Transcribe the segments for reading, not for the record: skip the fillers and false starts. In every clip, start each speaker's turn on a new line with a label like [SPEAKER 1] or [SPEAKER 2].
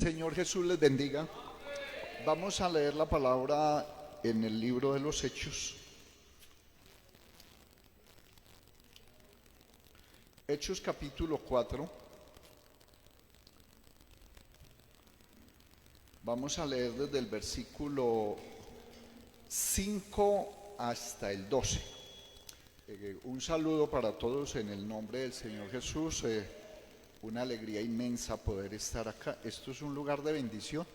[SPEAKER 1] Señor Jesús les bendiga. Vamos a leer la palabra en el libro de los Hechos. Hechos capítulo 4. Vamos a leer desde el versículo 5 hasta el 12. Un saludo para todos en el nombre del Señor Jesús. Una alegría inmensa poder estar acá. Esto es un lugar de bendición.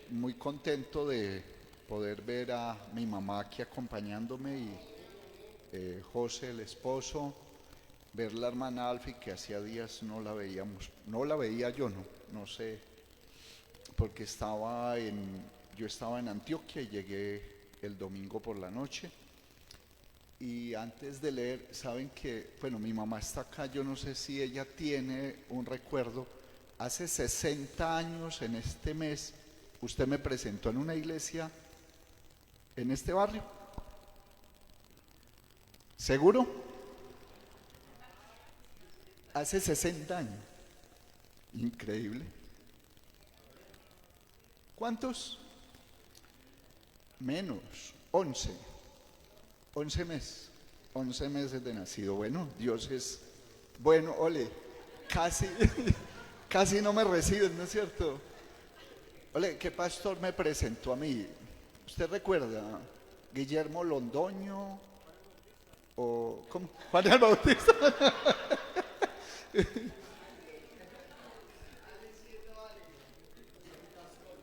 [SPEAKER 1] Muy contento de poder ver a mi mamá aquí acompañándome y José, el esposo, ver la hermana Alfi, que hacía días no la veíamos, no la veía yo, no sé, porque yo estaba en Antioquia y llegué el domingo por la noche. Y antes de leer, saben que, bueno, mi mamá está acá, yo no sé si ella tiene un recuerdo. Hace 60 años en este mes, usted me presentó en una iglesia en este barrio. ¿Seguro? Hace 60 años. Increíble. ¿Cuántos? Menos, 11 meses, 11 meses de nacido. Bueno, Dios es bueno. Ole, casi no me reciben, ¿no es cierto? Ole, ¿qué pastor me presentó a mí? ¿Usted recuerda? ¿Guillermo Londoño? ¿O cómo? ¿Juan el Bautista?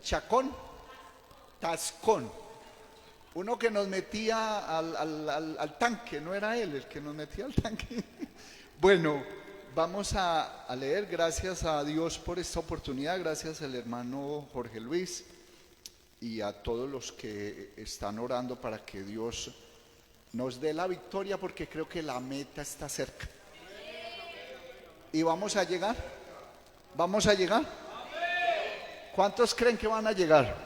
[SPEAKER 1] Chacón, Tascón. Uno que nos metía al tanque, no era él el que nos metía al tanque. Bueno, vamos a leer. Gracias a Dios por esta oportunidad, gracias al hermano Jorge Luis y a todos los que están orando para que Dios nos dé la victoria, porque creo que la meta está cerca. ¿Y vamos a llegar? ¿Vamos a llegar? ¿Cuántos creen que van a llegar?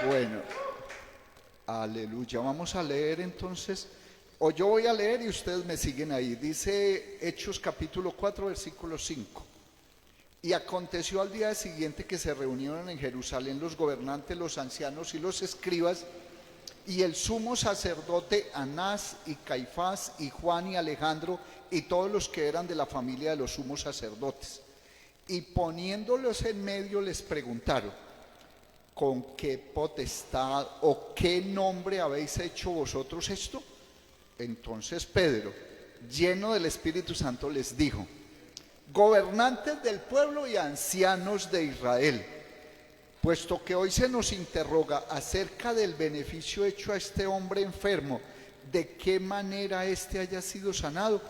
[SPEAKER 1] Bueno. Aleluya. Vamos a leer entonces, o yo voy a leer y ustedes me siguen ahí. Dice Hechos capítulo 4, versículo 5. Y aconteció al día siguiente que se reunieron en Jerusalén los gobernantes, los ancianos y los escribas, y el sumo sacerdote Anás y Caifás y Juan y Alejandro y todos los que eran de la familia de los sumos sacerdotes. Y poniéndolos en medio les preguntaron: ¿con qué potestad o qué nombre habéis hecho vosotros esto? Entonces Pedro, lleno del Espíritu Santo, les dijo: gobernantes del pueblo y ancianos de Israel, puesto que hoy se nos interroga acerca del beneficio hecho a este hombre enfermo, de qué manera éste haya sido sanado,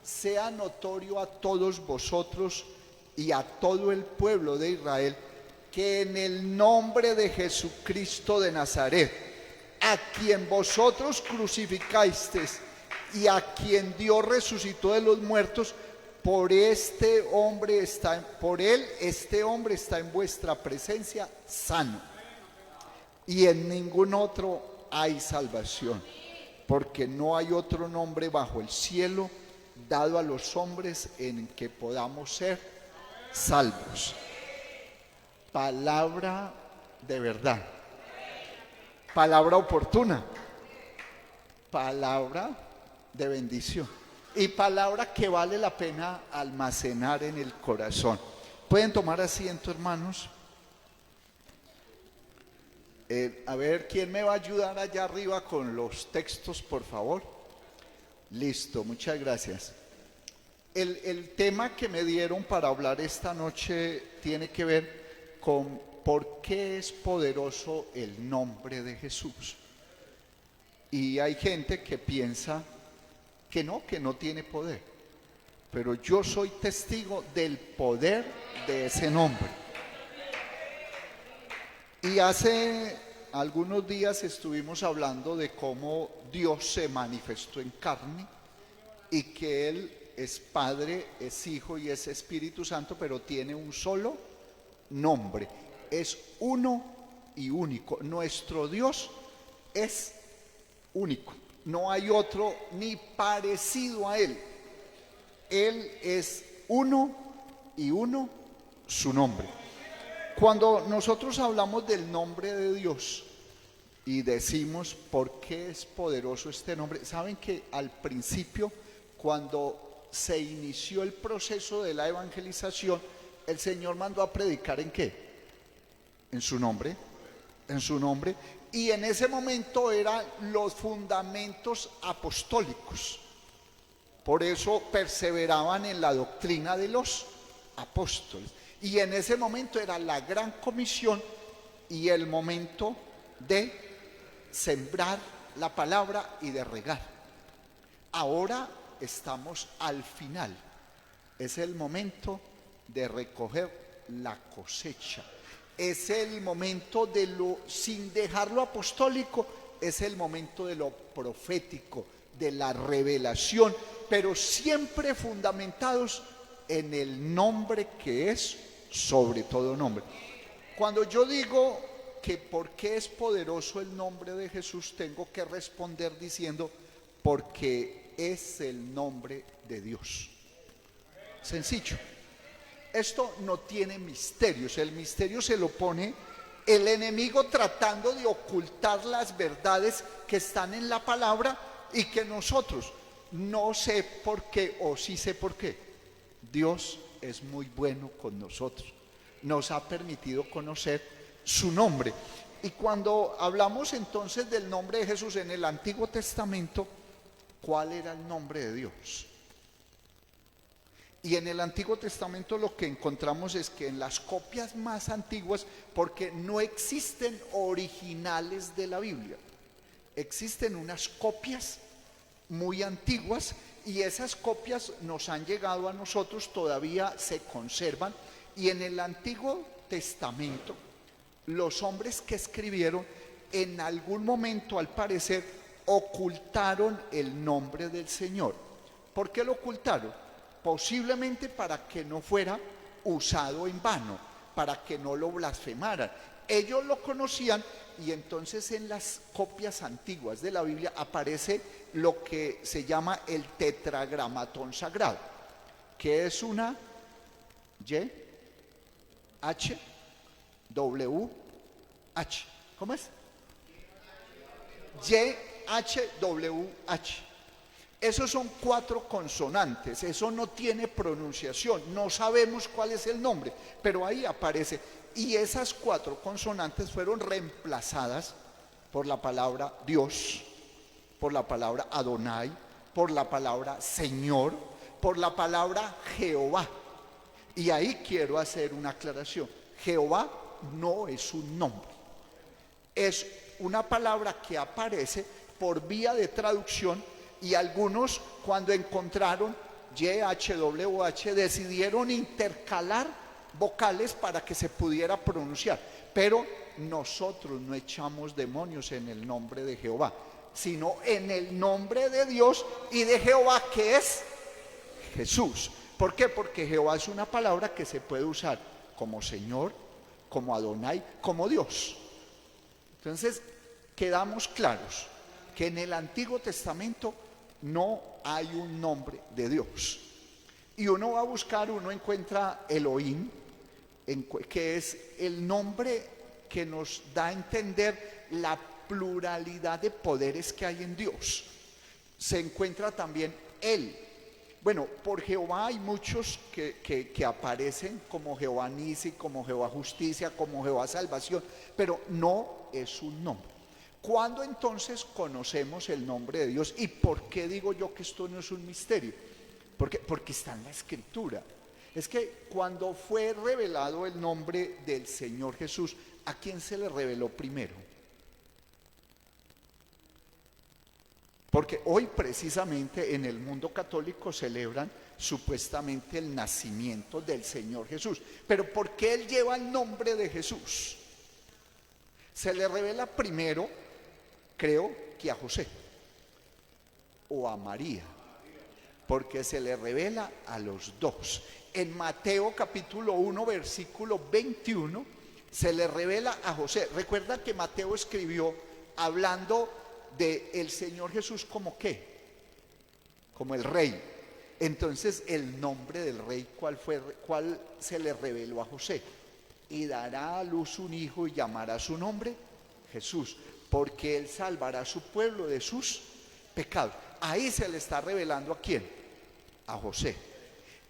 [SPEAKER 1] sea notorio a todos vosotros y a todo el pueblo de Israel que en el nombre de Jesucristo de Nazaret, a quien vosotros crucificasteis y a quien Dios resucitó de los muertos, por este hombre este hombre está en vuestra presencia sano. Y en ningún otro hay salvación, porque no hay otro nombre bajo el cielo dado a los hombres en que podamos ser salvos. Palabra de verdad, palabra oportuna, palabra de bendición y palabra que vale la pena almacenar en el corazón. Pueden tomar asiento, hermanos. A ver, ¿quién me va a ayudar allá arriba con los textos, por favor? Listo, muchas gracias. El tema que me dieron para hablar esta noche tiene que ver con por qué es poderoso el nombre de Jesús. Y hay gente que piensa que no tiene poder, pero yo soy testigo del poder de ese nombre. Y hace algunos días estuvimos hablando de cómo Dios se manifestó en carne y que Él es Padre, es Hijo y es Espíritu Santo, pero tiene un solo nombre, es uno y único. Nuestro Dios es único, no hay otro ni parecido a Él. Él es uno y uno su nombre. Cuando nosotros hablamos del nombre de Dios y decimos por qué es poderoso este nombre, saben que al principio, cuando se inició el proceso de la evangelización, el Señor mandó a predicar ¿en qué? En su nombre, en su nombre. Y en ese momento eran los fundamentos apostólicos. Por eso perseveraban en la doctrina de los apóstoles. Y en ese momento era la gran comisión y el momento de sembrar la palabra y de regar. Ahora estamos al final. Es el momento de recoger la cosecha. Es el momento de lo, sin dejar lo apostólico, es el momento de lo profético, de la revelación, pero siempre fundamentados en el nombre que es sobre todo nombre. Cuando yo digo que por qué es poderoso el nombre de Jesús, tengo que responder diciendo porque es el nombre de Dios. Sencillo. Esto no tiene misterios, el misterio se lo pone el enemigo tratando de ocultar las verdades que están en la palabra y que nosotros no sé por qué o sí sé por qué. Dios es muy bueno con nosotros, nos ha permitido conocer su nombre. Y cuando hablamos entonces del nombre de Jesús en el Antiguo Testamento, ¿cuál era el nombre de Dios? Y en el Antiguo Testamento lo que encontramos es que en las copias más antiguas, porque no existen originales de la Biblia, existen unas copias muy antiguas y esas copias nos han llegado a nosotros, todavía se conservan. Y en el Antiguo Testamento, los hombres que escribieron en algún momento, al parecer, ocultaron el nombre del Señor. ¿Por qué lo ocultaron? Posiblemente para que no fuera usado en vano, para que no lo blasfemaran. Ellos lo conocían y entonces en las copias antiguas de la Biblia aparece lo que se llama el tetragramatón sagrado, que es una Y, H, W, H. ¿Cómo es? Y, H, W, H. Esos son 4 consonantes, eso no tiene pronunciación, no sabemos cuál es el nombre, pero ahí aparece. Y esas 4 consonantes fueron reemplazadas por la palabra Dios, por la palabra Adonai, por la palabra Señor, por la palabra Jehová. Y ahí quiero hacer una aclaración. Jehová no es un nombre, es una palabra que aparece por vía de traducción. Y algunos, cuando encontraron YHWH, decidieron intercalar vocales para que se pudiera pronunciar. Pero nosotros no echamos demonios en el nombre de Jehová, sino en el nombre de Dios y de Jehová, que es Jesús. ¿Por qué? Porque Jehová es una palabra que se puede usar como Señor, como Adonai, como Dios. Entonces, quedamos claros que en el Antiguo Testamento no hay un nombre de Dios. Y uno va a buscar, uno encuentra Elohim, que es el nombre que nos da a entender la pluralidad de poderes que hay en Dios. Se encuentra también Él. Bueno, por Jehová hay muchos que aparecen como Jehová Nisi, como Jehová Justicia, como Jehová Salvación, pero no es un nombre. ¿Cuándo entonces conocemos el nombre de Dios? ¿Y por qué digo yo que esto no es un misterio? Porque está en la Escritura. Es que cuando fue revelado el nombre del Señor Jesús, ¿a quién se le reveló primero? Porque hoy precisamente en el mundo católico celebran supuestamente el nacimiento del Señor Jesús. Pero ¿por qué Él lleva el nombre de Jesús? Se le revela primero, creo que a José o a María, porque se le revela a los dos. En Mateo capítulo 1 versículo 21 se le revela a José. Recuerda que Mateo escribió hablando de el Señor Jesús como ¿qué? Como el rey. Entonces el nombre del rey, ¿cuál se le reveló a José? Y dará a luz un hijo y llamará su nombre Jesús, porque él salvará a su pueblo de sus pecados. Ahí se le está revelando ¿a quién? A José.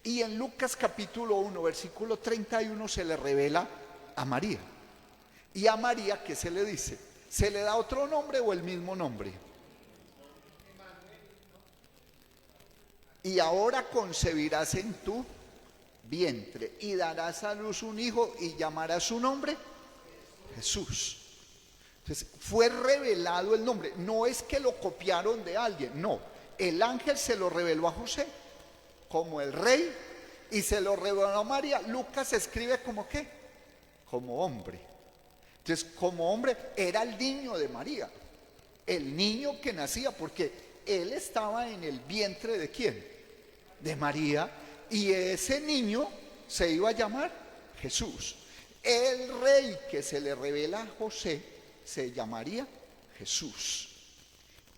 [SPEAKER 1] Y en Lucas capítulo 1, versículo 31 se le revela a María. Y a María, ¿qué se le dice? ¿Se le da otro nombre o el mismo nombre? Y ahora concebirás en tu vientre y darás a luz un hijo y llamarás su nombre Jesús. Entonces fue revelado el nombre. No es que lo copiaron de alguien, no. El ángel se lo reveló a José como el rey y se lo reveló a María. Lucas escribe como ¿qué? Como hombre. Entonces como hombre era el niño de María, el niño que nacía, porque él estaba en el vientre ¿de quién? De María, y ese niño se iba a llamar Jesús. El rey que se le revela a José se llamaría Jesús.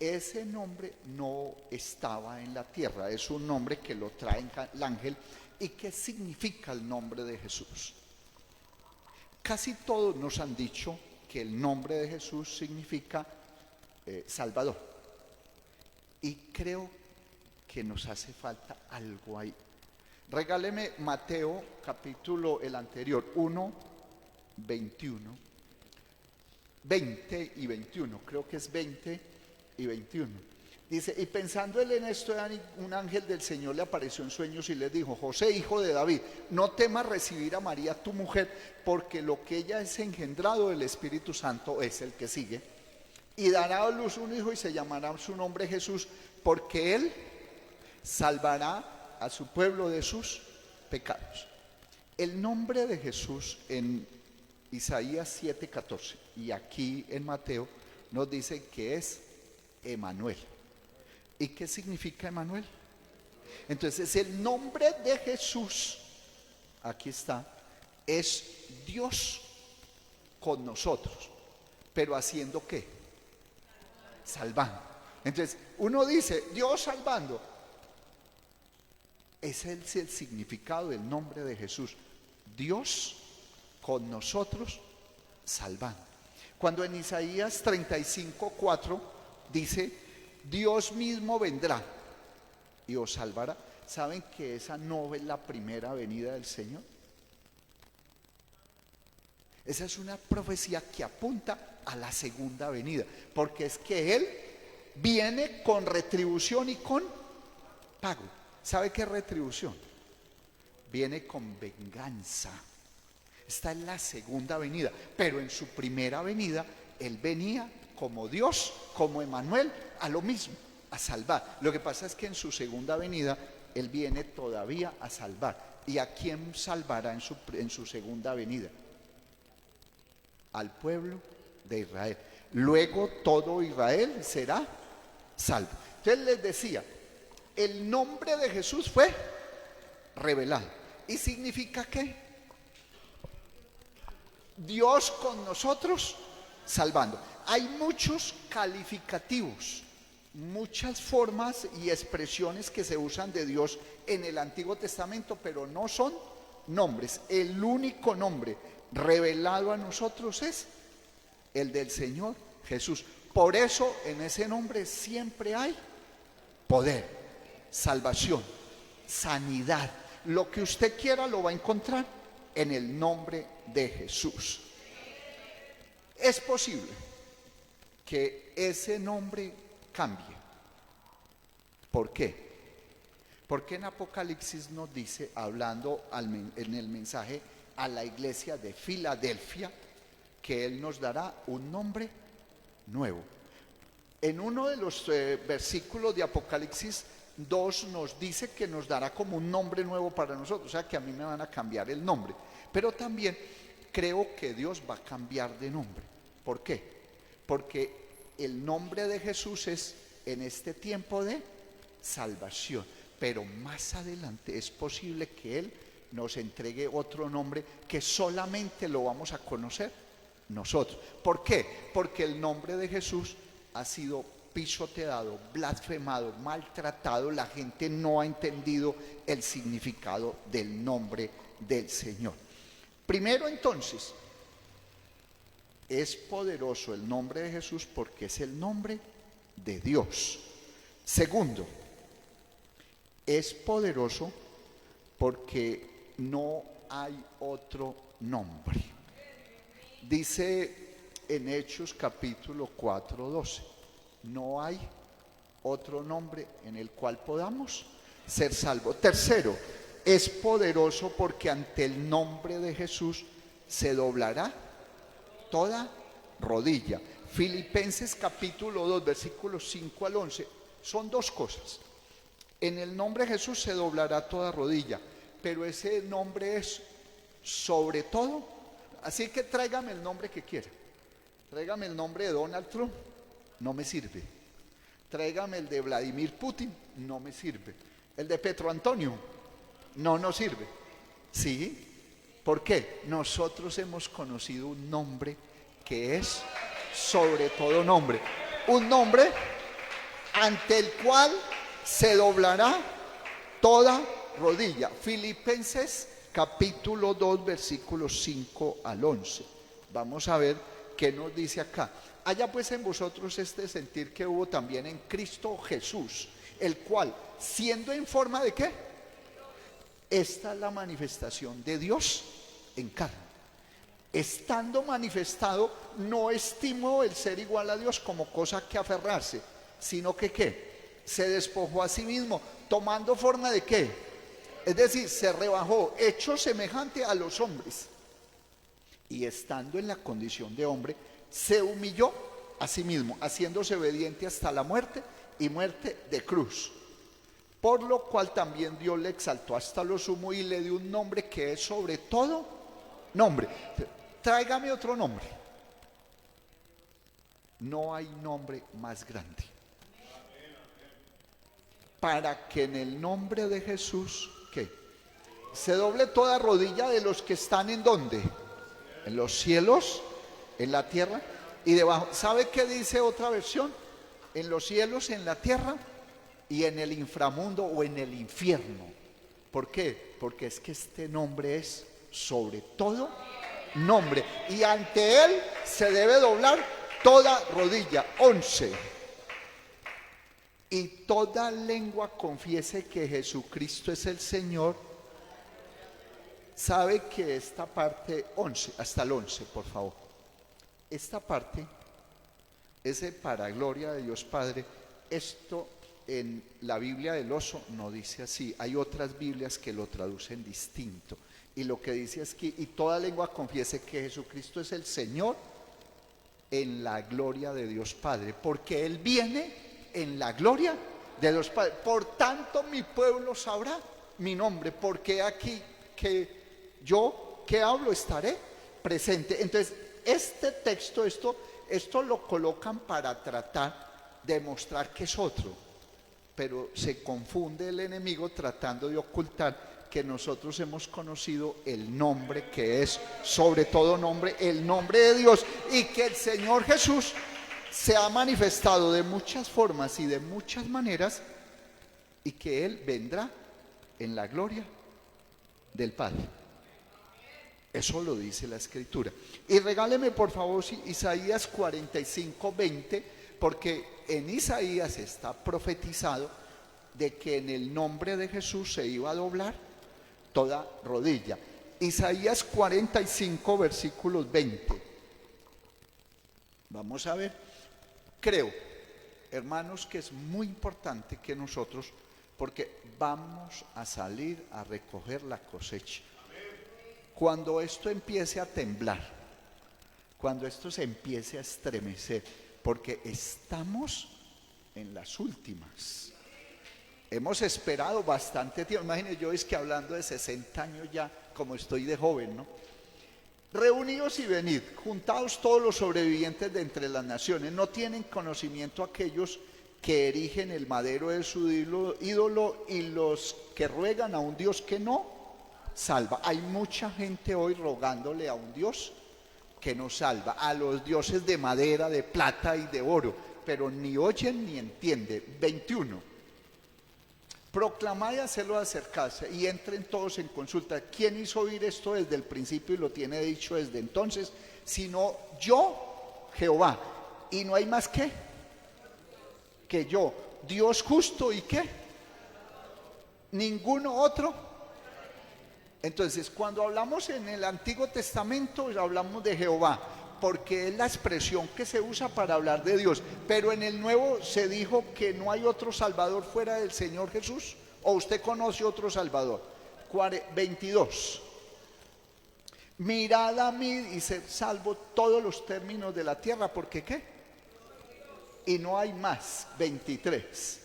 [SPEAKER 1] Ese nombre no estaba en la tierra, es un nombre que lo trae el ángel. ¿Y qué significa el nombre de Jesús? Casi todos nos han dicho que el nombre de Jesús significa Salvador. Y creo que nos hace falta algo ahí. Regáleme Mateo capítulo el anterior, 1, 21, 20 y 21, creo que es 20 y 21. Dice, y pensando él en esto, un ángel del Señor le apareció en sueños y le dijo, José, hijo de David, no temas recibir a María tu mujer, porque lo que ella es engendrado del Espíritu Santo es el que sigue, y dará a luz un hijo y se llamará su nombre Jesús, porque él salvará a su pueblo de sus pecados. El nombre de Jesús en Isaías 7:14 y aquí en Mateo nos dice que es Emanuel. ¿Y qué significa Emanuel? Entonces el nombre de Jesús, aquí está, es Dios con nosotros, pero haciendo ¿qué? Salvando. Entonces uno dice Dios salvando. Ese es el significado del nombre de Jesús. Dios con nosotros salvando. Cuando en Isaías 35:4 dice, Dios mismo vendrá y os salvará. ¿Saben que esa no es la primera venida del Señor? Esa es una profecía que apunta a la segunda venida, porque es que Él viene con retribución y con pago. ¿Sabe qué es retribución? Viene con venganza. Esta es la segunda venida, pero en su primera venida Él venía como Dios, como Emanuel, a lo mismo, a salvar. Lo que pasa es que en su segunda venida Él viene todavía a salvar. ¿Y a quién salvará en su segunda venida? Al pueblo de Israel. Luego todo Israel será salvo. Entonces les decía, el nombre de Jesús fue revelado. ¿Y significa qué? Dios con nosotros salvando. Hay muchos calificativos, muchas formas y expresiones que se usan de Dios en el Antiguo Testamento, pero no son nombres. El único nombre revelado a nosotros es el del Señor Jesús. Por eso en ese nombre siempre hay poder, salvación, sanidad. Lo que usted quiera lo va a encontrar en el nombre de Jesús. Es posible que ese nombre cambie. ¿Por qué? Porque en Apocalipsis nos dice, hablando en el mensaje a la iglesia de Filadelfia, que Él nos dará un nombre nuevo. En uno de los versículos de Apocalipsis 2 nos dice que nos dará como un nombre nuevo para nosotros, o sea que a mí me van a cambiar el nombre, pero también creo que Dios va a cambiar de nombre. ¿Por qué? Porque el nombre de Jesús es en este tiempo de salvación, pero más adelante es posible que Él nos entregue otro nombre que solamente lo vamos a conocer nosotros. ¿Por qué? Porque el nombre de Jesús ha sido pisoteado, blasfemado, maltratado. La gente no ha entendido el significado del nombre del Señor. Primero, entonces, es poderoso el nombre de Jesús porque es el nombre de Dios. Segundo, es poderoso porque no hay otro nombre. Dice en Hechos capítulo 4:12, no hay otro nombre en el cual podamos ser salvos. Tercero, es poderoso porque ante el nombre de Jesús se doblará toda rodilla. Filipenses capítulo 2, versículos 5 al 11, son dos cosas. En el nombre de Jesús se doblará toda rodilla, pero ese nombre es sobre todo. Así que tráigame el nombre que quiera. Tráigame el nombre de Donald Trump, no me sirve. Tráigame el de Vladimir Putin, no me sirve. El de Petro Antonio, no nos sirve. ¿Sí? ¿Por qué? Nosotros hemos conocido un nombre que es sobre todo nombre. Un nombre ante el cual se doblará toda rodilla. Filipenses capítulo 2, versículos 5 al 11. Vamos a ver qué nos dice acá. Haya pues en vosotros este sentir que hubo también en Cristo Jesús, el cual, siendo en forma de ¿qué? Esta es la manifestación de Dios en carne. Estando manifestado, no estimó el ser igual a Dios como cosa que aferrarse, sino que ¿qué? Se despojó a sí mismo, tomando forma de ¿qué? Es decir, se rebajó, hecho semejante a los hombres. Y estando en la condición de hombre, se humilló a sí mismo, haciéndose obediente hasta la muerte y muerte de cruz. Por lo cual también Dios le exaltó hasta lo sumo y le dio un nombre que es sobre todo nombre. Tráigame otro nombre. No hay nombre más grande. Para que en el nombre de Jesús, ¿qué? Se doble toda rodilla de los que están ¿en dónde? En los cielos, en la tierra y debajo. ¿Sabe qué dice otra versión? En los cielos, en la tierra y en el inframundo o en el infierno. ¿Por qué? Porque es que este nombre es sobre todo nombre y ante él se debe doblar toda rodilla. 11. Y toda lengua confiese que Jesucristo es el Señor. Sabe que esta parte 11, hasta el 11, por favor. Esta parte es de para gloria de Dios Padre. Esto en la Biblia del Oso no dice así. Hay otras Biblias que lo traducen distinto. Y lo que dice es que y toda lengua confiese que Jesucristo es el Señor en la gloria de Dios Padre. Porque Él viene en la gloria de Dios Padre. Por tanto mi pueblo sabrá mi nombre, porque aquí que yo que hablo estaré presente. Entonces este texto, esto lo colocan para tratar de mostrar que es otro, pero se confunde el enemigo tratando de ocultar que nosotros hemos conocido el nombre que es sobre todo nombre, el nombre de Dios, y que el Señor Jesús se ha manifestado de muchas formas y de muchas maneras, y que Él vendrá en la gloria del Padre. Eso lo dice la Escritura. Y regáleme por favor Isaías 45, 20, porque en Isaías está profetizado de que en el nombre de Jesús se iba a doblar toda rodilla. Isaías 45, versículos 20. Vamos a ver. Creo, hermanos, que es muy importante que nosotros, porque vamos a salir a recoger la cosecha. Cuando esto empiece a temblar, cuando esto se empiece a estremecer, porque estamos en las últimas. Hemos esperado bastante tiempo. Imagínense, yo es que hablando de 60 años ya, como estoy de joven, ¿no? Reunidos y venid, juntados todos los sobrevivientes de entre las naciones. No tienen conocimiento aquellos que erigen el madero de su ídolo y los que ruegan a un Dios que no salva. Hay mucha gente hoy rogándole a un Dios que no salva, a los dioses de madera, de plata y de oro. pero ni oyen ni entienden. 21. Proclamad y hacedlo acercarse y entren todos en consulta. ¿Quién hizo oír esto desde el principio y lo tiene dicho desde entonces? Sino yo, Jehová. Y no hay más que yo. Dios justo y qué. Ninguno otro. Entonces, cuando hablamos en el Antiguo Testamento, hablamos de Jehová, porque es la expresión que se usa para hablar de Dios. Pero en el Nuevo se dijo que no hay otro Salvador fuera del Señor Jesús. ¿O usted conoce otro Salvador? 22. Mirad a mí y sed salvo todos los términos de la tierra, porque ¿qué? Y no hay más. 23.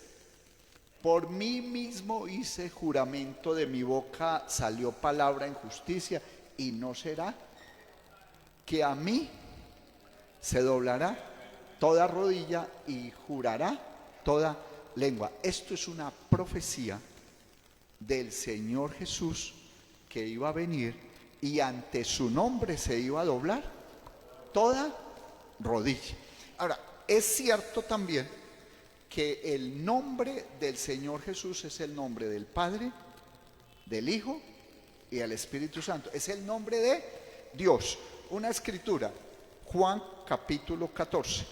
[SPEAKER 1] Por mí mismo hice juramento, de mi boca salió palabra en justicia, y no será que a mí se doblará toda rodilla y jurará toda lengua. Esto es una profecía del Señor Jesús, que iba a venir y ante su nombre se iba a doblar toda rodilla. Ahora, es cierto también que el nombre del Señor Jesús es el nombre del Padre, del Hijo y del Espíritu Santo. Es el nombre de Dios. Una escritura, Juan capítulo 14.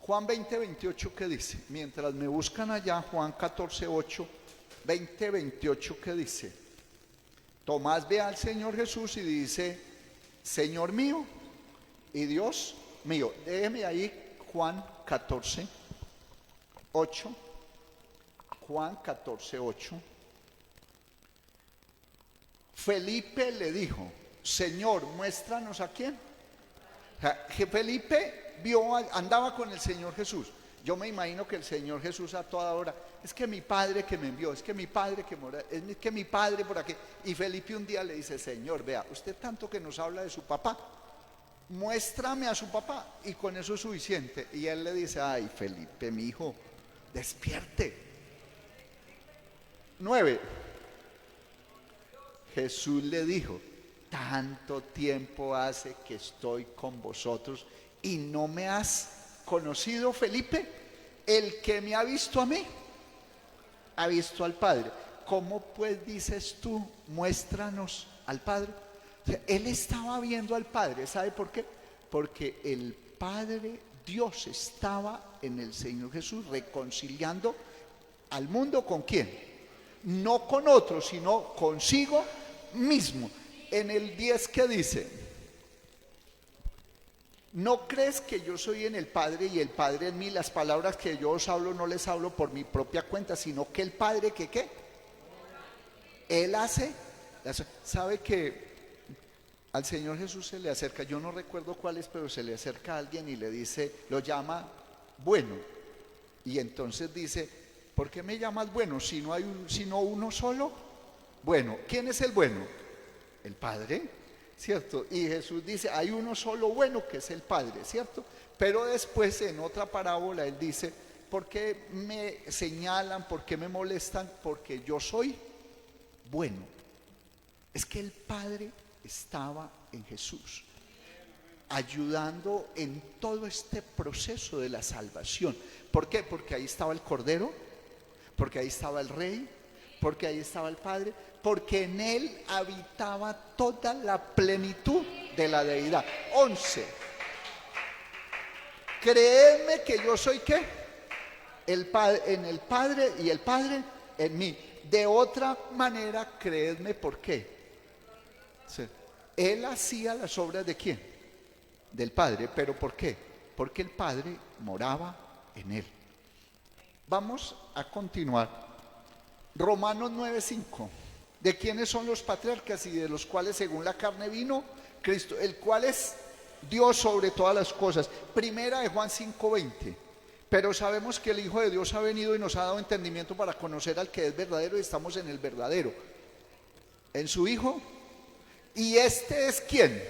[SPEAKER 1] Juan 20, 28, ¿qué dice? Mientras me buscan allá, Juan 14, 8, 20, 28, ¿qué dice? Tomás ve al Señor Jesús y dice: Señor mío y Dios mío. Déjeme ahí Juan 14, 8. Juan 14, 8. Felipe le dijo: Señor, muéstranos a quién. O sea, que Felipe andaba con el Señor Jesús. Yo me imagino que el Señor Jesús a toda hora: es que mi Padre que me envió, es que mi Padre que mora, es que mi Padre por aquí. Y Felipe un día le dice: Señor, vea, usted tanto que nos habla de su papá, muéstrame a su papá y con eso es suficiente. Y él le dice: ay, Felipe, mi hijo, despierte. 9. Jesús le dijo: tanto tiempo hace que estoy con vosotros y no me has conocido, Felipe. El que me ha visto a mí, ha visto al Padre. ¿Cómo pues dices tú, muéstranos al Padre? O sea, él estaba viendo al Padre. ¿Sabe por qué? Porque el Padre, Dios, estaba en el Señor Jesús reconciliando al mundo. ¿Con quién? No con otros, sino consigo mismo. En el 10, ¿qué dice? ¿No crees que yo soy en el Padre y el Padre en mí? Las palabras que yo os hablo no les hablo por mi propia cuenta, sino que el Padre que ¿qué? Él hace. ¿Sabe que al Señor Jesús se le acerca? Yo no recuerdo cuál es, pero se le acerca a alguien y le dice, lo llama bueno. Y entonces dice: ¿por qué me llamas bueno si no hay sino uno solo bueno? ¿Quién es el bueno? El Padre, ¿cierto? Y Jesús dice: hay uno solo bueno, que es el Padre, ¿cierto? Pero después en otra parábola él dice: ¿por qué me señalan? ¿Por qué me molestan? Porque yo soy bueno. Es que el Padre estaba en Jesús, ayudando en todo este proceso de la salvación. ¿Por qué? Porque ahí estaba el Cordero, porque ahí estaba el Rey, porque ahí estaba el Padre, porque en él habitaba toda la plenitud de la deidad. 11. Creedme que yo soy ¿qué? El Padre en el Padre y el Padre en mí. De otra manera, creedme, ¿por qué? Sí. Él hacía las obras ¿de quién? Del Padre. ¿Pero por qué? Porque el Padre moraba en él. Vamos a continuar. Romanos 9:5. ¿De quiénes son los patriarcas? Y de los cuales según la carne vino Cristo, el cual es Dios sobre todas las cosas. Primera de Juan 5:20. Pero sabemos que el Hijo de Dios ha venido y nos ha dado entendimiento para conocer al que es verdadero, y estamos en el verdadero, en su Hijo. Y este es ¿quién?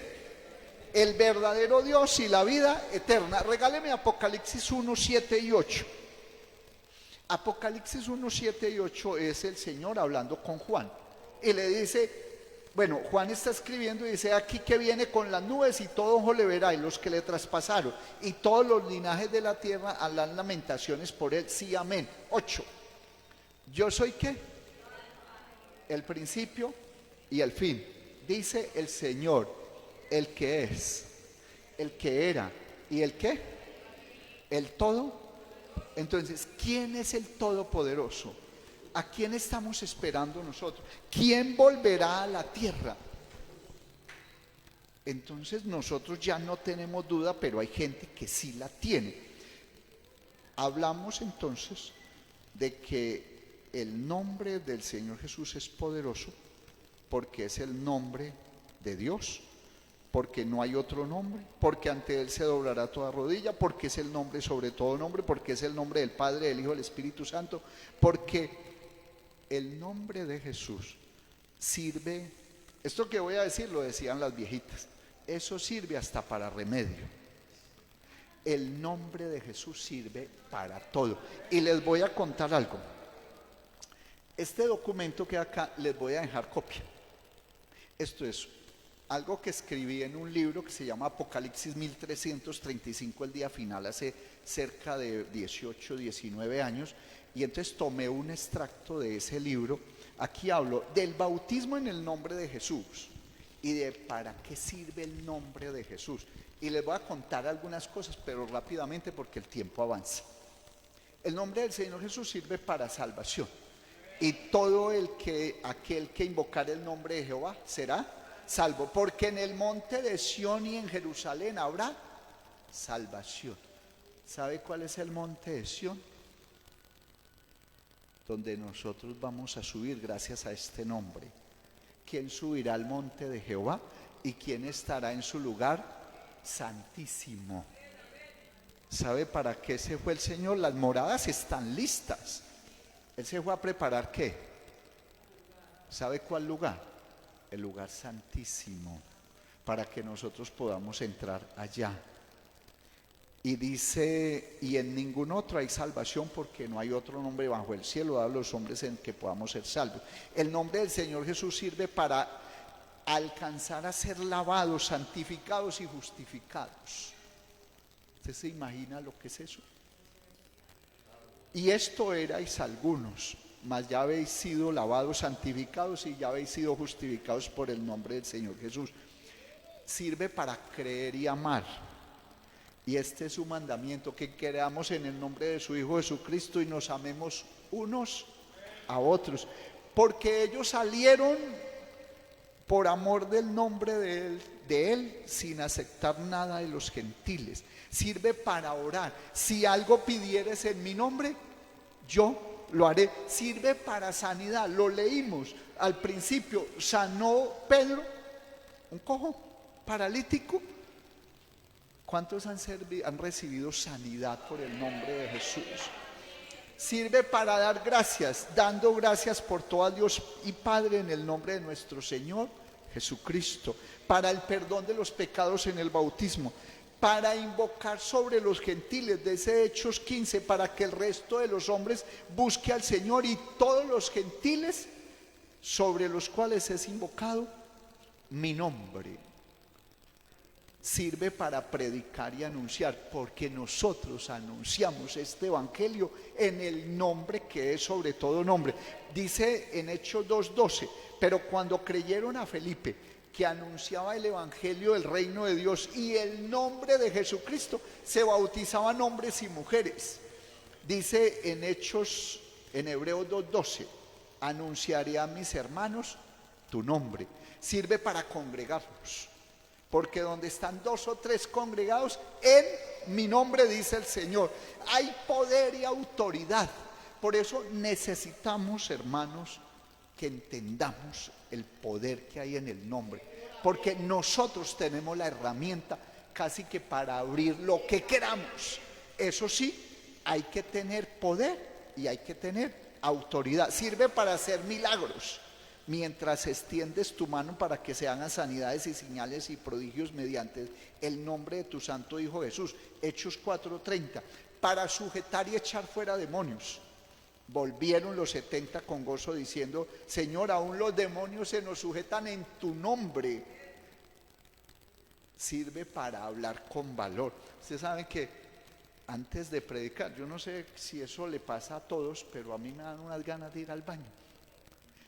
[SPEAKER 1] El verdadero Dios y la vida eterna. Regáleme Apocalipsis 1, 7 y 8. Apocalipsis 1, 7 y 8 es el Señor hablando con Juan y le dice: Bueno, Juan está escribiendo y dice aquí que viene con las nubes y todo ojo le verá y los que le traspasaron y todos los linajes de la tierra harán lamentaciones por él. Sí, amén. 8. Yo soy ¿qué? El principio y el fin. Dice el Señor, el que es, el que era y el ¿qué? El todo. Entonces, ¿quién es el Todopoderoso? ¿A quién estamos esperando nosotros? ¿Quién volverá a la tierra? Entonces nosotros ya no tenemos duda, pero hay gente que sí la tiene. Hablamos entonces de que el nombre del Señor Jesús es poderoso porque es el nombre de Dios, porque no hay otro nombre, porque ante Él se doblará toda rodilla, porque es el nombre sobre todo nombre, porque es el nombre del Padre, del Hijo, del Espíritu Santo, porque el nombre de Jesús sirve, esto que voy a decir lo decían las viejitas, eso sirve hasta para remedio. El nombre de Jesús sirve para todo. Y les voy a contar algo. Este documento que acá les voy a dejar copia. Esto es algo que escribí en un libro que se llama Apocalipsis 1335, el día final, hace cerca de 18, 19 años. Y entonces tomé un extracto de ese libro. Aquí hablo del bautismo en el nombre de Jesús y de para qué sirve el nombre de Jesús. Y les voy a contar algunas cosas, pero rápidamente porque el tiempo avanza. El nombre del Señor Jesús sirve para salvación. Y todo aquel que invocar el nombre de Jehová será salvo. Porque en el monte de Sión y en Jerusalén habrá salvación. ¿Sabe cuál es el monte de Sión? Donde nosotros vamos a subir gracias a este nombre. ¿Quién subirá al monte de Jehová? ¿Y quién estará en su lugar santísimo? ¿Sabe para qué se fue el Señor? Las moradas están listas. Él se fue a preparar ¿qué? ¿Sabe cuál lugar? El lugar santísimo, para que nosotros podamos entrar allá. Y dice, y en ningún otro hay salvación, porque no hay otro nombre bajo el cielo dado a los hombres en que podamos ser salvos. El nombre del Señor Jesús sirve para alcanzar a ser lavados, santificados y justificados. ¿Usted se imagina lo que es eso? Y esto erais algunos, mas ya habéis sido lavados, santificados y ya habéis sido justificados por el nombre del Señor Jesús. Sirve para creer y amar. Y este es su mandamiento, que creamos en el nombre de su Hijo Jesucristo y nos amemos unos a otros. Porque ellos salieron por amor del nombre de él sin aceptar nada de los gentiles. Sirve para orar. Si algo pidieres en mi nombre, yo lo haré. Sirve para sanidad. Lo leímos al principio. Sanó Pedro, un cojo paralítico. ¿Cuántos han recibido sanidad por el nombre de Jesús? Sirve para dar gracias, dando gracias por todo a Dios y Padre en el nombre de nuestro Señor Jesucristo, para el perdón de los pecados en el bautismo, para invocar sobre los gentiles, de ese Hechos 15, para que el resto de los hombres busque al Señor y todos los gentiles sobre los cuales es invocado mi nombre. Sirve para predicar y anunciar, porque nosotros anunciamos este evangelio en el nombre que es sobre todo nombre. Dice en Hechos 2:12, pero cuando creyeron a Felipe, que anunciaba el evangelio del reino de Dios y el nombre de Jesucristo, se bautizaban hombres y mujeres. Dice en Hechos, en Hebreos 2:12, anunciaré a mis hermanos tu nombre. Sirve para congregarnos. Porque donde están 2 o 3 congregados, en mi nombre, dice el Señor, hay poder y autoridad. Por eso necesitamos, hermanos, que entendamos el poder que hay en el nombre. Porque nosotros tenemos la herramienta casi que para abrir lo que queramos. Eso sí, hay que tener poder y hay que tener autoridad. Sirve para hacer milagros. Mientras extiendes tu mano para que se hagan sanidades y señales y prodigios mediante el nombre de tu santo Hijo Jesús. Hechos 4:30, para sujetar y echar fuera demonios. Volvieron los 70 con gozo diciendo: Señor, aún los demonios se nos sujetan en tu nombre. Sirve para hablar con valor. Ustedes saben que antes de predicar, yo no sé si eso le pasa a todos, pero a mí me dan unas ganas de ir al baño.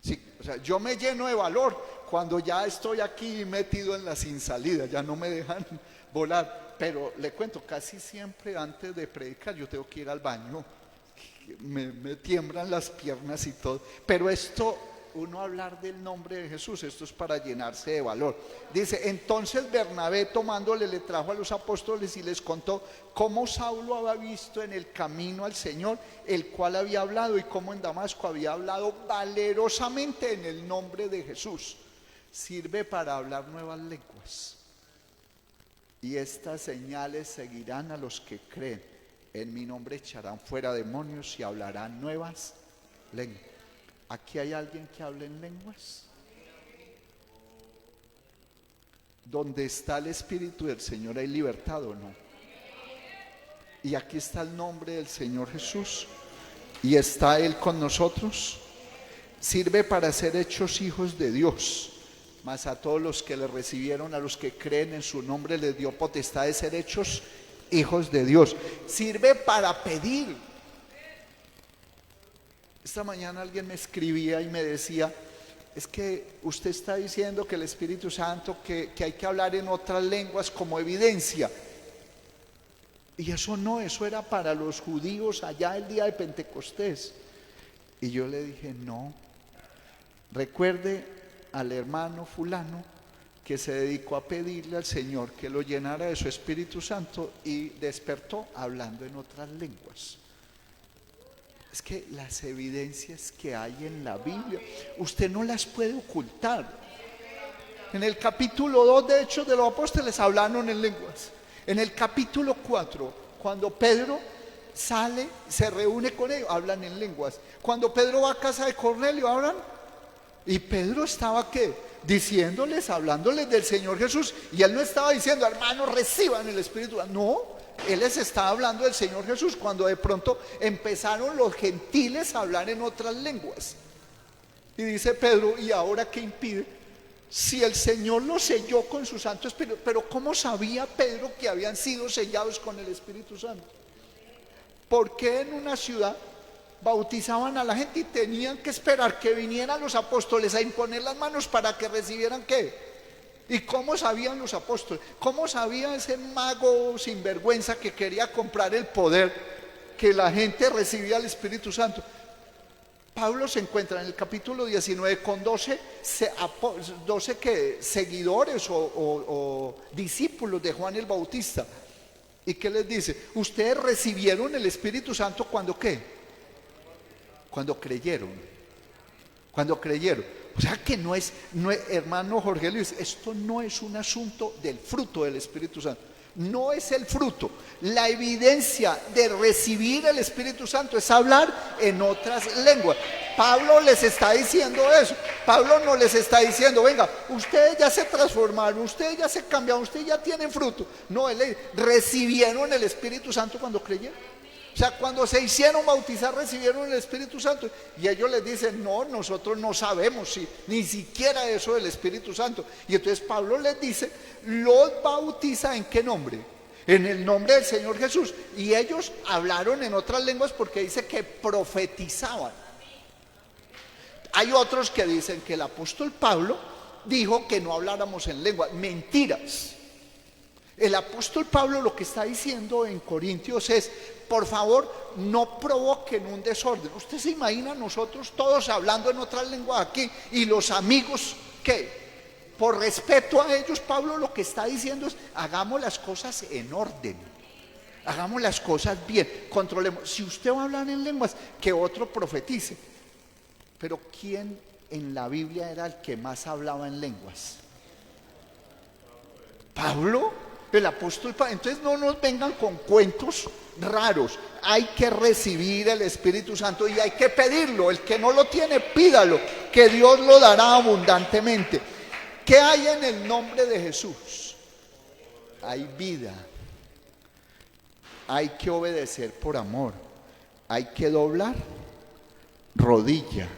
[SPEAKER 1] Sí, o sea, yo me lleno de valor cuando ya estoy aquí metido en la sin salida, ya no me dejan volar. Pero le cuento, casi siempre antes de predicar yo tengo que ir al baño. Me tiemblan las piernas y todo. Pero esto, uno hablar del nombre de Jesús, esto es para llenarse de valor. Dice: entonces Bernabé, tomándole, le trajo a los apóstoles y les contó cómo Saulo había visto en el camino al Señor, el cual había hablado, y cómo en Damasco había hablado valerosamente en el nombre de Jesús. Sirve para hablar nuevas lenguas. Y estas señales seguirán a los que creen. En mi nombre echarán fuera demonios y hablarán nuevas lenguas. ¿Aquí hay alguien que hable en lenguas? Donde está el Espíritu del Señor hay libertad, ¿o no? Y aquí está el nombre del Señor Jesús. Y está Él con nosotros. Sirve para ser hechos hijos de Dios. Mas a todos los que le recibieron, a los que creen en su nombre, les dio potestad de ser hechos hijos de Dios. Sirve para pedir. Esta mañana alguien me escribía y me decía: es que usted está diciendo que el Espíritu Santo, que hay que hablar en otras lenguas como evidencia. Y eso no, eso era para los judíos allá el día de Pentecostés. Y yo le dije: no, recuerde al hermano fulano que se dedicó a pedirle al Señor que lo llenara de su Espíritu Santo y despertó hablando en otras lenguas. Es que las evidencias que hay en la Biblia, usted no las puede ocultar. En el capítulo 2 de Hechos de los Apóstoles hablaron en lenguas. En el capítulo 4, cuando Pedro sale, se reúne con ellos, hablan en lenguas. Cuando Pedro va a casa de Cornelio, hablan. Y Pedro estaba, ¿qué? Diciéndoles, hablándoles del Señor Jesús. Y él no estaba diciendo: hermanos, reciban el Espíritu. No, él les estaba hablando del Señor Jesús, cuando de pronto empezaron los gentiles a hablar en otras lenguas. Y dice Pedro: ¿y ahora qué impide? Si el Señor los selló con su Santo Espíritu. Pero ¿cómo sabía Pedro que habían sido sellados con el Espíritu Santo? ¿Por qué en una ciudad bautizaban a la gente y tenían que esperar que vinieran los apóstoles a imponer las manos para que recibieran qué? ¿Y cómo sabían los apóstoles? ¿Cómo sabía ese mago sinvergüenza que quería comprar el poder, que la gente recibía el Espíritu Santo? Pablo se encuentra en el capítulo 19 con 12 seguidores o discípulos de Juan el Bautista. ¿Y qué les dice? Ustedes recibieron el Espíritu Santo cuando ¿qué? Cuando creyeron. Cuando creyeron. O sea que no es, hermano Jorge Luis, esto no es un asunto del fruto del Espíritu Santo. No es el fruto. La evidencia de recibir el Espíritu Santo es hablar en otras lenguas. Pablo les está diciendo eso. Pablo no les está diciendo: venga, ustedes ya se transformaron, ustedes ya se cambiaron, ustedes ya tienen fruto. No, él recibieron el Espíritu Santo cuando creyeron. O sea, cuando se hicieron bautizar, recibieron el Espíritu Santo. Y ellos les dicen: no, nosotros no sabemos si ni siquiera eso del Espíritu Santo. Y entonces Pablo les dice: los bautiza ¿en qué nombre? En el nombre del Señor Jesús. Y ellos hablaron en otras lenguas porque dice que profetizaban. Hay otros que dicen que el apóstol Pablo dijo que no habláramos en lenguas. Mentiras. El apóstol Pablo lo que está diciendo en Corintios es: por favor, no provoquen un desorden. Usted se imagina nosotros todos hablando en otras lenguas aquí y los amigos, ¿qué? Por respeto a ellos, Pablo lo que está diciendo es: hagamos las cosas en orden, hagamos las cosas bien, controlemos. Si usted va a hablar en lenguas, que otro profetice. Pero ¿quién en la Biblia era el que más hablaba en lenguas? ¿Pablo? El apóstol Pablo. Entonces no nos vengan con cuentos raros. Hay que recibir el Espíritu Santo y hay que pedirlo. El que no lo tiene, pídalo, que Dios lo dará abundantemente. ¿Qué hay en el nombre de Jesús? Hay vida. Hay que obedecer por amor. Hay que doblar rodilla.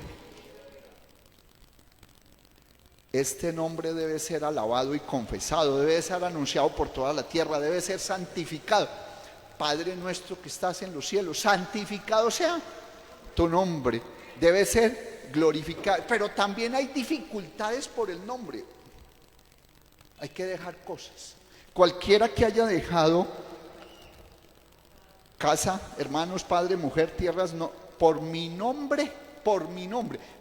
[SPEAKER 1] Este nombre debe ser alabado y confesado, debe ser anunciado por toda la tierra, debe ser santificado. Padre nuestro que estás en los cielos, santificado sea tu nombre, debe ser glorificado. Pero también hay dificultades por el nombre. Hay que dejar cosas. Cualquiera que haya dejado casa, hermanos, padre, mujer, tierras, no, por mi nombre,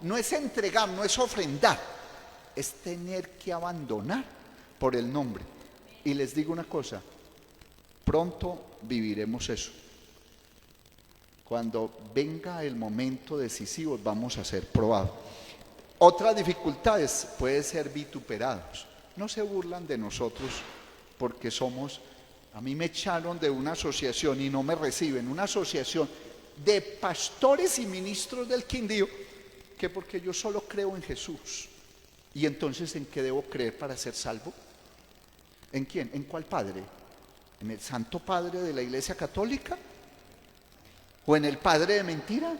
[SPEAKER 1] no es entregar, no es ofrendar, es tener que abandonar por el nombre. Y les digo una cosa, pronto viviremos eso. Cuando venga el momento decisivo vamos a ser probados. Otras dificultades, puede ser vituperados. No se burlan de nosotros porque somos, a mí me echaron de una asociación y no me reciben, una asociación de pastores y ministros del Quindío, que porque yo solo creo en Jesús. ¿Y entonces en qué debo creer para ser salvo? ¿En quién? ¿En cuál Padre? ¿En el Santo Padre de la Iglesia Católica? ¿O en el Padre de mentira?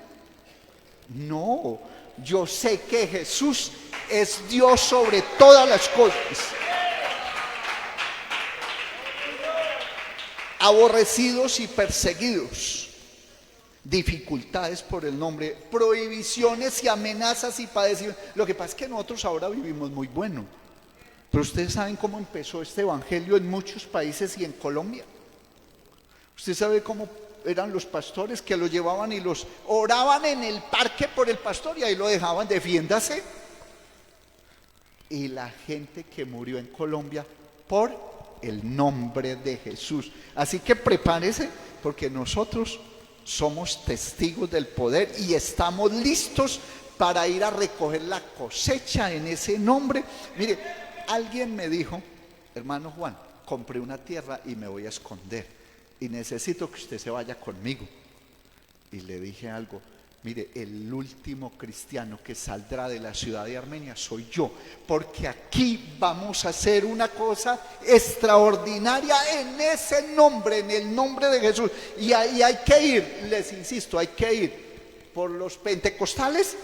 [SPEAKER 1] No, yo sé que Jesús es Dios sobre todas las cosas. Aborrecidos y perseguidos, dificultades por el nombre, prohibiciones y amenazas y padecimientos. Lo que pasa es que nosotros ahora vivimos muy bueno, pero ustedes saben cómo empezó este evangelio en muchos países y en Colombia. Usted sabe cómo eran los pastores que lo llevaban y los oraban en el parque por el pastor y ahí lo dejaban, defiéndase. Y la gente que murió en Colombia por el nombre de Jesús. Así que prepárese, porque nosotros somos testigos del poder y estamos listos para ir a recoger la cosecha en ese nombre. Mire, alguien me dijo, hermano Juan, compré una tierra y me voy a esconder y necesito que usted se vaya conmigo. Y le dije algo, mire, el último cristiano que saldrá de la ciudad de Armenia soy yo, porque aquí vamos a hacer una cosa extraordinaria en ese nombre, en el nombre de Jesús. Y ahí hay que ir, les insisto, hay que ir por los pentecostales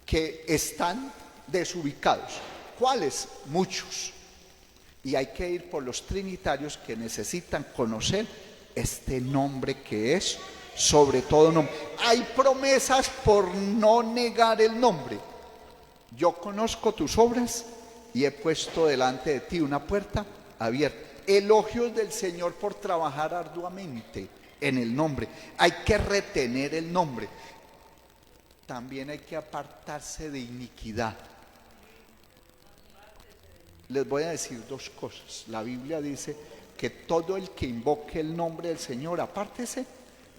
[SPEAKER 1] que están desubicados. ¿Cuáles? Muchos. Y hay que ir por los trinitarios que necesitan conocer este nombre que es sobre todo nombre. Hay promesas por no negar el nombre. Yo conozco tus obras y he puesto delante de ti una puerta abierta. Elogios del Señor por trabajar arduamente en el nombre. Hay que retener el nombre. También hay que apartarse de iniquidad. Les voy a decir dos cosas. La Biblia dice que todo el que invoque el nombre del Señor, apártese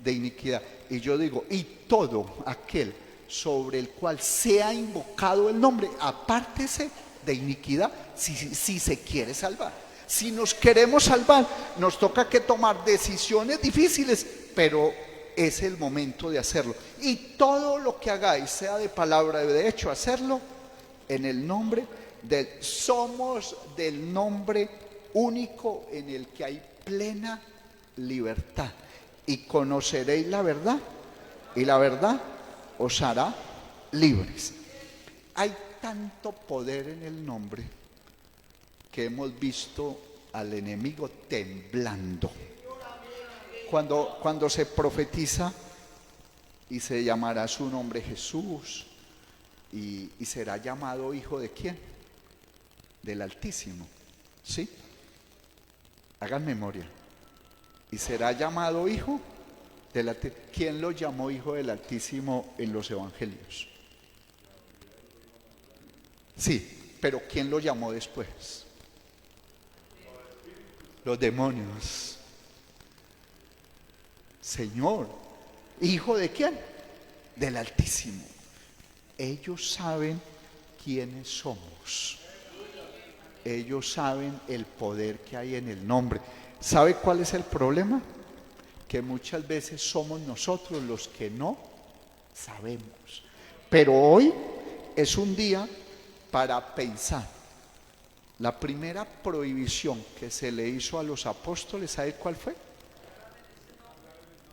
[SPEAKER 1] de iniquidad. Y yo digo, y todo aquel sobre el cual sea invocado el nombre, apártese de iniquidad si se quiere salvar. Si nos queremos salvar, nos toca que tomar decisiones difíciles, pero es el momento de hacerlo. Y todo lo que hagáis, sea de palabra o de hecho, hacerlo en el nombre somos del nombre único en el que hay plena libertad. Y conoceréis la verdad, y la verdad os hará libres. Hay tanto poder en el nombre que hemos visto al enemigo temblando. Cuando se profetiza y se llamará su nombre Jesús, y será llamado hijo de ¿quién? Del Altísimo, ¿sí? Hagan memoria. Y será llamado hijo del Altísimo. ¿Quién lo llamó hijo del Altísimo en los evangelios? Sí, pero ¿quién lo llamó después? Los demonios. Señor, ¿hijo de quién? Del Altísimo. Ellos saben quiénes somos. Ellos saben el poder que hay en el nombre. ¿Sabe cuál es el problema? Que muchas veces somos nosotros los que no sabemos. Pero hoy es un día para pensar. La primera prohibición que se le hizo a los apóstoles, ¿sabe cuál fue?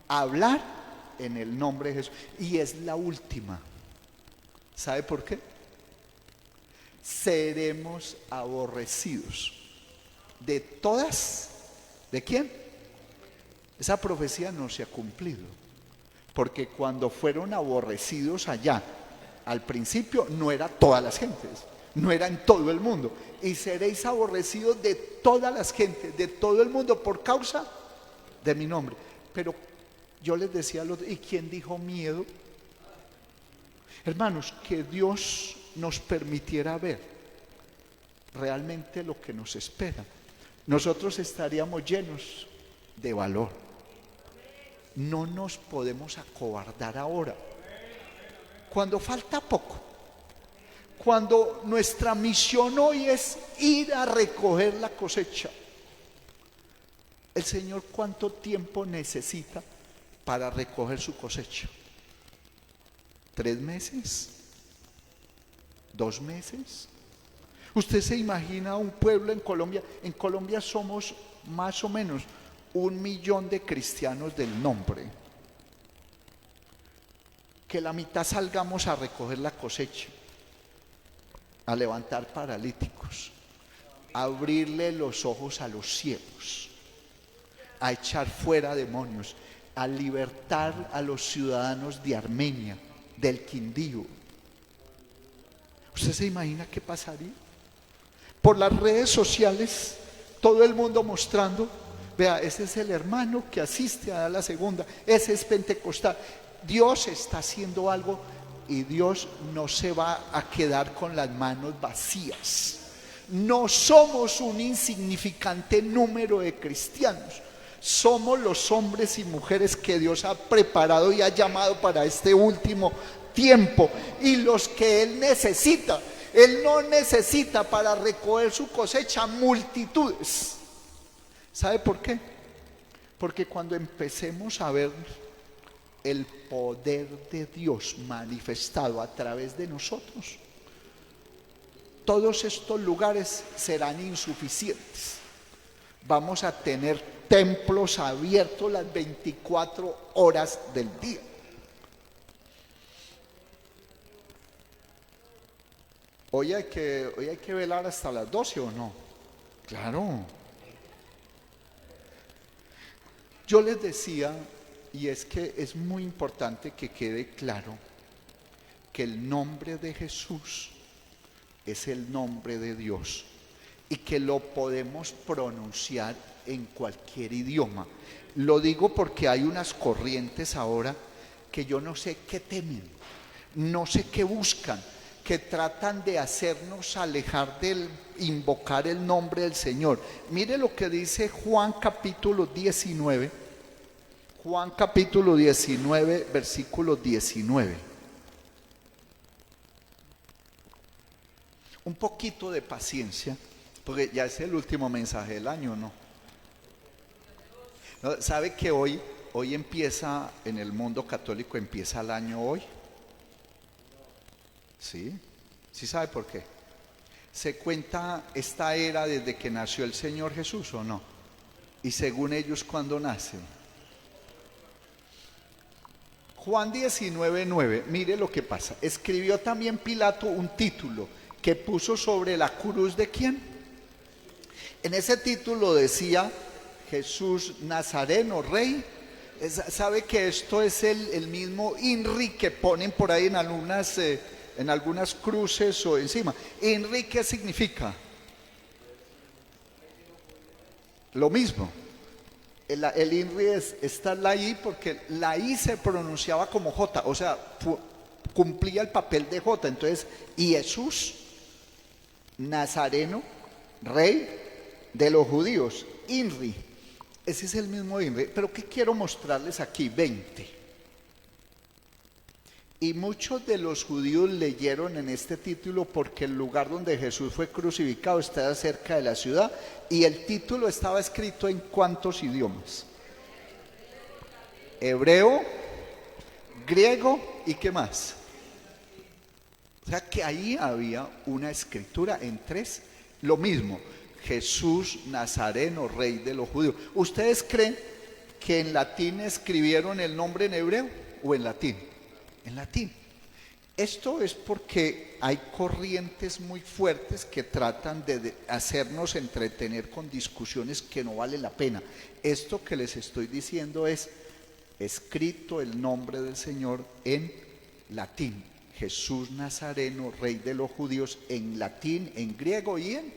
[SPEAKER 1] Hablar en el nombre de Jesús. Y es la última. ¿Sabe por qué? Seremos aborrecidos de todas. ¿De quién? Esa profecía no se ha cumplido, porque cuando fueron aborrecidos allá, al principio no era todas las gentes, no era en todo el mundo. Y seréis aborrecidos de todas las gentes, de todo el mundo, por causa de mi nombre. Pero yo les decía a los, ¿y quién dijo miedo? Hermanos, que Dios nos permitiera ver realmente lo que nos espera. Nosotros estaríamos llenos de valor. No nos podemos acobardar ahora, cuando falta poco, cuando nuestra misión hoy es ir a recoger la cosecha. El Señor, ¿cuánto tiempo necesita para recoger su cosecha? ¿3 meses? ¿2 meses? ¿Usted se imagina un pueblo en Colombia? En Colombia somos más o menos 1 millón de cristianos del nombre. Que la mitad salgamos a recoger la cosecha, a levantar paralíticos, a abrirle los ojos a los ciegos, a echar fuera demonios, a libertar a los ciudadanos de Armenia, del Quindío. ¿Usted se imagina qué pasaría? Por las redes sociales, todo el mundo mostrando, vea, ese es el hermano que asiste a la segunda, ese es pentecostal. Dios está haciendo algo y Dios no se va a quedar con las manos vacías. No somos un insignificante número de cristianos. Somos los hombres y mujeres que Dios ha preparado y ha llamado para este último tiempo, y los que Él necesita. Él no necesita para recoger su cosecha multitudes. ¿Sabe por qué? Porque cuando empecemos a ver el poder de Dios manifestado a través de nosotros, todos estos lugares serán insuficientes. Vamos a tener templos abiertos las 24 horas del día. Hoy hay que velar hasta las 12, ¿o no? Claro. Yo les decía, y es que es muy importante que quede claro, que el nombre de Jesús es el nombre de Dios y que lo podemos pronunciar en cualquier idioma. Lo digo porque hay unas corrientes ahora que yo no sé qué temen, no sé qué buscan, que tratan de hacernos alejar del invocar el nombre del Señor. Mire lo que dice Juan capítulo 19. Juan capítulo 19, versículo 19. Un poquito de paciencia, porque ya es el último mensaje del año, ¿no? ¿Sabe que hoy empieza, en el mundo católico empieza el año hoy? ¿Sí? ¿Sí sabe por qué? ¿Se cuenta esta era desde que nació el Señor Jesús o no? Y según ellos, ¿cuándo nace? Juan 19:9, mire lo que pasa. Escribió también Pilato un título que puso sobre la cruz ¿de quién? En ese título decía Jesús Nazareno, Rey. ¿Sabe que esto es el mismo INRI que ponen por ahí en algunas cruces o encima? INRI, ¿qué significa? Lo mismo. El INRI está la I porque la I se pronunciaba como J, o sea, cumplía el papel de J. Entonces, y Jesús Nazareno, Rey de los judíos, INRI. Ese es el mismo INRI. Pero ¿qué quiero mostrarles aquí? 20. Y muchos de los judíos leyeron en este título porque el lugar donde Jesús fue crucificado estaba cerca de la ciudad, y el título estaba escrito en ¿cuántos idiomas? Hebreo, griego y ¿qué más? O sea que ahí había una escritura en 3, lo mismo, Jesús Nazareno, Rey de los judíos. ¿Ustedes creen que en latín escribieron el nombre en hebreo? o en latín? En latín. Esto es porque hay corrientes muy fuertes que tratan de hacernos entretener con discusiones que no valen la pena. Esto que les estoy diciendo es escrito el nombre del Señor en latín. Jesús Nazareno, Rey de los Judíos, en latín, en griego y en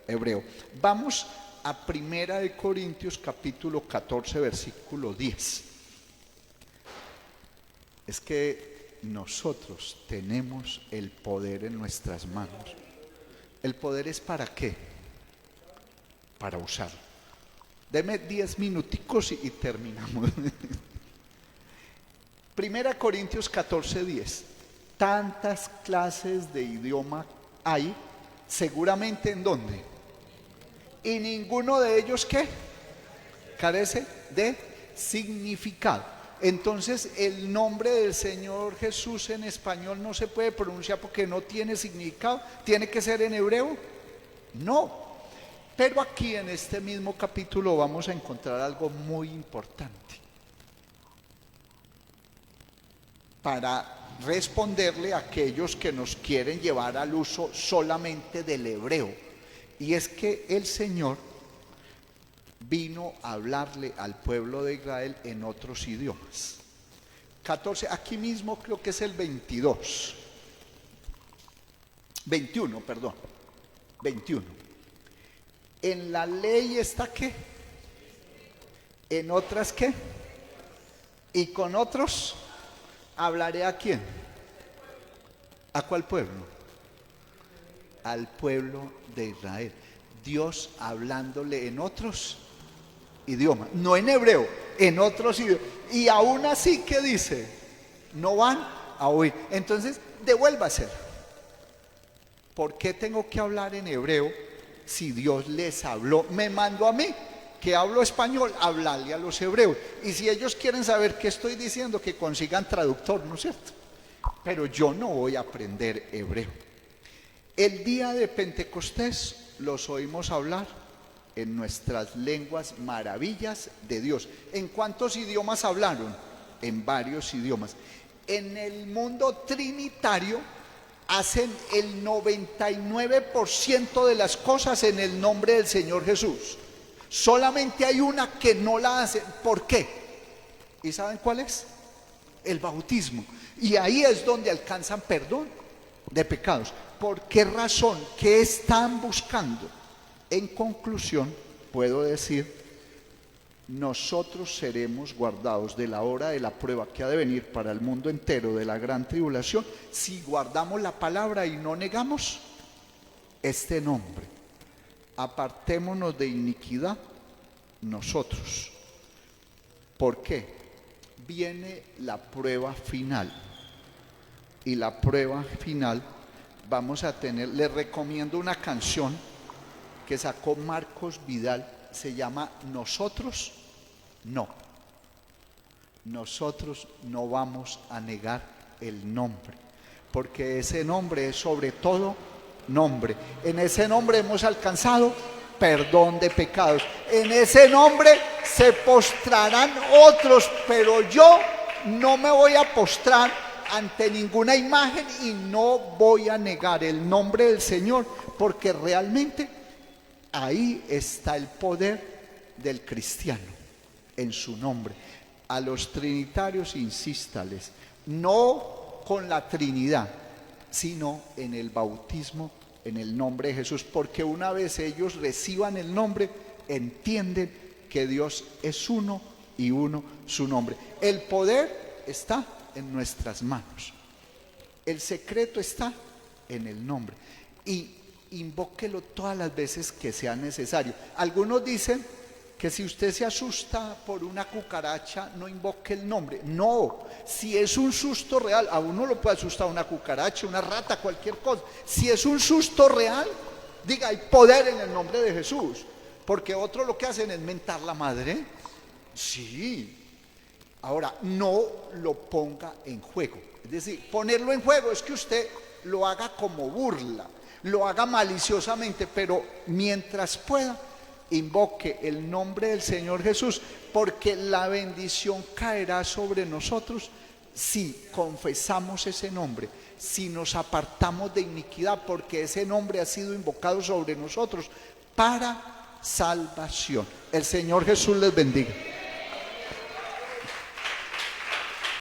[SPEAKER 1] hebreo. Vamos a 1 Corintios capítulo 14, versículo 10. Es que nosotros tenemos el poder en nuestras manos. ¿El poder es para qué? Para usarlo. Deme 10 minuticos y terminamos. 1 Corintios 14, 10. Tantas clases de idioma hay, seguramente ¿en dónde? Y ninguno de ellos ¿qué? Carece de significado. Entonces el nombre del Señor Jesús en español no se puede pronunciar porque no tiene significado. ¿Tiene que ser en hebreo? No. Pero aquí en este mismo capítulo vamos a encontrar algo muy importante para responderle a aquellos que nos quieren llevar al uso solamente del hebreo. Y es que el Señor vino a hablarle al pueblo de Israel en otros idiomas. 14, aquí mismo creo que es el 21, perdón. 21. En la ley está ¿qué? En otras ¿qué? Y con otros hablaré ¿a quién? ¿A cuál pueblo? Al pueblo de Israel. Dios hablándole en otros idiomas, no en hebreo, en otros idiomas. Y aún así, ¿qué dice? No van a oír. Entonces, devuélvase. ¿Por qué tengo que hablar en hebreo si Dios les habló? Me mandó a mí, que hablo español, hablarle a los hebreos. Y si ellos quieren saber qué estoy diciendo, que consigan traductor, ¿no es cierto? Pero yo no voy a aprender hebreo. El día de Pentecostés los oímos hablar en nuestras lenguas maravillas de Dios. ¿En cuántos idiomas hablaron? En varios idiomas. En el mundo trinitario hacen el 99% de las cosas en el nombre del Señor Jesús. Solamente hay una que no la hace. ¿Por qué? ¿Y saben cuál es? El bautismo. Y ahí es donde alcanzan perdón de pecados. ¿Por qué razón? ¿Qué están buscando? En conclusión, puedo decir, nosotros seremos guardados de la hora de la prueba que ha de venir para el mundo entero, de la gran tribulación, si guardamos la palabra y no negamos este nombre. Apartémonos de iniquidad nosotros. ¿Por qué? Viene la prueba final. Y la prueba final vamos a tener, les recomiendo una canción que sacó Marcos Vidal, se llama Nosotros no. Nosotros no vamos a negar el nombre, porque ese nombre es sobre todo nombre. En ese nombre hemos alcanzado perdón de pecados. En ese nombre se postrarán otros, pero yo no me voy a postrar ante ninguna imagen y no voy a negar el nombre del Señor, porque realmente ahí está el poder del cristiano, en su nombre. A los trinitarios insístales, no con la Trinidad, sino en el bautismo, en el nombre de Jesús, porque una vez ellos reciban el nombre, entienden que Dios es uno y uno su nombre. El poder está en nuestras manos. El secreto está en el nombre. Y invóquelo todas las veces que sea necesario. Algunos dicen que si usted se asusta por una cucaracha, no invoque el nombre. No, si es un susto real, a uno lo puede asustar una cucaracha, una rata, cualquier cosa. Si es un susto real, diga, hay poder en el nombre de Jesús. Porque otros lo que hacen es mentar la madre. Sí. Ahora, no lo ponga en juego. Es decir, ponerlo en juego es que usted lo haga como burla, lo haga maliciosamente, pero mientras pueda, invoque el nombre del Señor Jesús, porque la bendición caerá sobre nosotros si confesamos ese nombre, si nos apartamos de iniquidad, porque ese nombre ha sido invocado sobre nosotros para salvación. El Señor Jesús les bendiga.